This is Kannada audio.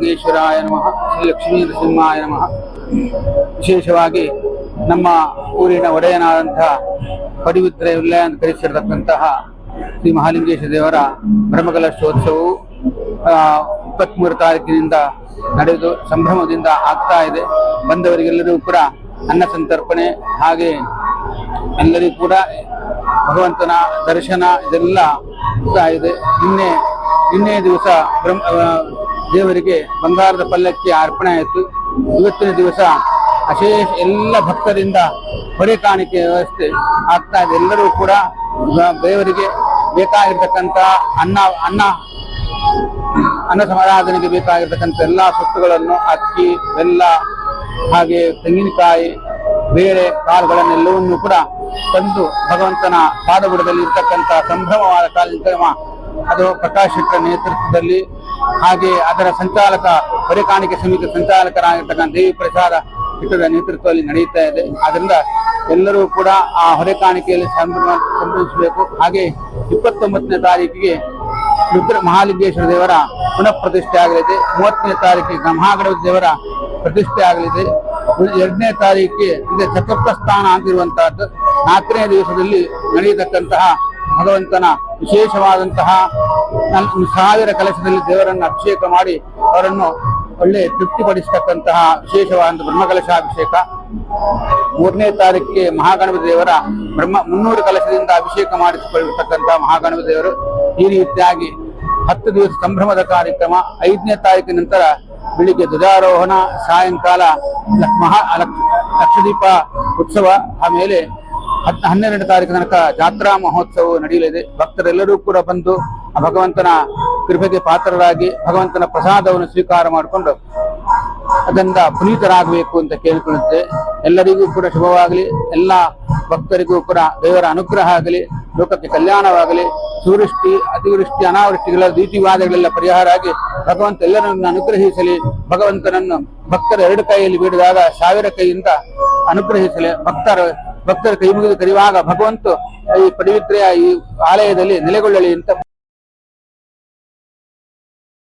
ಮಹಾಲಿಂಗೇಶ್ವರಾಯ ನಮಃ, ಶ್ರೀ ಲಕ್ಷ್ಮೀ ನರಸಿಂಹಾಯ ನಮಃ. ವಿಶೇಷವಾಗಿ ನಮ್ಮ ಊರಿನ ಒಡೆಯನಾದಂತಹ ಪಡಿವಿದ್ರೆ ವಿಲ್ಲಯ ಅಂತ ಕರೆಸಿರತಕ್ಕಂತಹ ಶ್ರೀ ಮಹಾಲಿಂಗೇಶ್ವರ ದೇವರ ಬ್ರಹ್ಮಕಲಶೋತ್ಸವವು 23 ತಾರೀಕಿನಿಂದ ನಡೆದು ಸಂಭ್ರಮದಿಂದ ಆಗ್ತಾ ಇದೆ. ಬಂದವರಿಗೆಲ್ಲರಿಗೂ ಕೂಡ ಅನ್ನ ಸಂತರ್ಪಣೆ, ಹಾಗೆ ಎಲ್ಲರಿಗೂ ಕೂಡ ಭಗವಂತನ ದರ್ಶನ ಇದೆಲ್ಲ ಆಗ್ತಾ ಇದೆ. ನಿನ್ನೆ ದಿವಸ ದೇವರಿಗೆ ಬಂಗಾರದ ಪಲ್ಲಕ್ಕಿ ಅರ್ಪಣೆ ಆಯಿತು. ಇವತ್ತಿನ ದಿವಸ ಅಶೇಷ ಎಲ್ಲ ಭಕ್ತರಿಂದ ಹೊರೆ ಕಾಣಿಕೆ ವ್ಯವಸ್ಥೆ ಆಗ್ತಾ ಇದೆ. ಎಲ್ಲರೂ ಕೂಡ ದೇವರಿಗೆ ಬೇಕಾಗಿರ್ತಕ್ಕಂಥ ಅನ್ನ ಸಮಾರಾಧನೆಗೆ ಬೇಕಾಗಿರ್ತಕ್ಕಂಥ ಎಲ್ಲ ಸೊತ್ತುಗಳನ್ನು, ಅಕ್ಕಿ, ಬೆಲ್ಲ, ಹಾಗೆ ತೆಂಗಿನಕಾಯಿ, ಬೇಳೆ, ಕಾಳುಗಳನ್ನೆಲ್ಲವನ್ನೂ ಕೂಡ ತಂದು ಭಗವಂತನ ಪಾದಬುಡದಲ್ಲಿ ಇರ್ತಕ್ಕಂಥ ಸಂಭ್ರಮವಾದ ಕಾರ್ಯಕ್ರಮ ಅದು ಪ್ರಕಾಶ್ ಶೆಟ್ಟರ ನೇತೃತ್ವದಲ್ಲಿ, ಹಾಗೆ ಅದರ ಸಂಚಾಲಕ ಹೊರೆ ಕಾಣಿಕೆ ಸಮಿತಿ ಸಂಚಾಲಕರಾಗಿರ್ತಕ್ಕಂಥ ದೇವಿ ಪ್ರಸಾದ ಶೆಟ್ಟರ ನೇತೃತ್ವದಲ್ಲಿ ನಡೆಯುತ್ತಾ ಇದೆ. ಆದ್ರಿಂದ ಎಲ್ಲರೂ ಕೂಡ ಆ ಹೊರೆ ಕಾಣಿಕೆಯಲ್ಲಿ ಸಂಭ್ರಮಿಸಬೇಕು. ಹಾಗೆ 29ನೇ ತಾರೀಕಿಗೆ ಮಹಾಲಿಂಗೇಶ್ವರ ದೇವರ ಪುನಃ ಪ್ರತಿಷ್ಠೆ ಆಗಲಿದೆ. 30ನೇ ತಾರೀಕಿಗೆ ಮಹಾಗಣಪತಿ ದೇವರ ಪ್ರತಿಷ್ಠೆ ಆಗಲಿದೆ. 2ನೇ ತಾರೀಕಿಗೆ ಇದೆ ಚತುರ್ಥ ಸ್ಥಾನ ಅಂತಿರುವಂತಹದ್ದು. 4ನೇ ದಿವಸದಲ್ಲಿ ನಡೆಯತಕ್ಕಂತಹ ಭಗವಂತನ ವಿಶೇಷವಾದಂತಹ 1000 ಕಲಶದಲ್ಲಿ ದೇವರನ್ನು ಅಭಿಷೇಕ ಮಾಡಿ ಅವರನ್ನು ಒಳ್ಳೆ ತೃಪ್ತಿಪಡಿಸತಕ್ಕಂತಹ ವಿಶೇಷವಾದ ಬ್ರಹ್ಮಕಲಶಾಭಿಷೇಕ. 3ನೇ ತಾರೀಕಿಗೆ ಮಹಾಗಣಪತಿ ದೇವರ 300 ಕಲಶದಿಂದ ಅಭಿಷೇಕ ಮಾಡಿಸಿಕೊಳ್ಳತಕ್ಕಂತಹ ಮಹಾಗಣಪತಿ ದೇವರು. ಈ ರೀತಿಯಾಗಿ 10 ದಿವಸ ಸಂಭ್ರಮದ ಕಾರ್ಯಕ್ರಮ. 5ನೇ ತಾರೀಕಿನ ನಂತರ ಬೆಳಿಗ್ಗೆ ಧ್ವಜಾರೋಹಣ, ಸಾಯಂಕಾಲ ಲಕ್ಷದೀಪ ಉತ್ಸವ, ಆಮೇಲೆ 12ನೇ ತಾರೀಕು ತನಕ ಜಾತ್ರಾ ಮಹೋತ್ಸವ ನಡೆಯಲಿದೆ. ಭಕ್ತರೆಲ್ಲರೂ ಕೂಡ ಬಂದು ಆ ಭಗವಂತನ ಕೃಪೆಗೆ ಪಾತ್ರರಾಗಿ ಭಗವಂತನ ಪ್ರಸಾದವನ್ನು ಸ್ವೀಕಾರ ಮಾಡಿಕೊಂಡು ಅದರಿಂದ ಪುನೀತರಾಗಬೇಕು ಅಂತ ಕೇಳಿಕೊಳ್ಳುತ್ತೆ. ಎಲ್ಲರಿಗೂ ಕೂಡ ಶುಭವಾಗಲಿ. ಎಲ್ಲ ಭಕ್ತರಿಗೂ ಕೂಡ ದೇವರ ಅನುಗ್ರಹ ಆಗಲಿ, ಲೋಕಕ್ಕೆ ಕಲ್ಯಾಣವಾಗಲಿ. ಸುವೃಷ್ಟಿ, ಅತಿವೃಷ್ಟಿ, ಅನಾವೃಷ್ಟಿಗಳ ರೀತಿವಾದಗಳೆಲ್ಲ ಪರಿಹಾರ ಆಗಿ ಭಗವಂತ ಎಲ್ಲರನ್ನು ಅನುಗ್ರಹಿಸಲಿ. ಭಗವಂತನನ್ನು ಭಕ್ತರ 2 ಕೈಯಲ್ಲಿ ಬಿಡಿದಾಗ 1000 ಕೈಯಿಂದ ಅನುಗ್ರಹಿಸಲಿ. ಭಕ್ತರ ಕೈ ಮುಗಿದು ಕರೆಯುವಾಗ ಭಗವಂತ ಈ ಪಡಿವಿತ್ರೆಯ ಈ ಆಲಯದಲ್ಲಿ ನೆಲೆಗೊಳ್ಳಲಿ ಅಂತ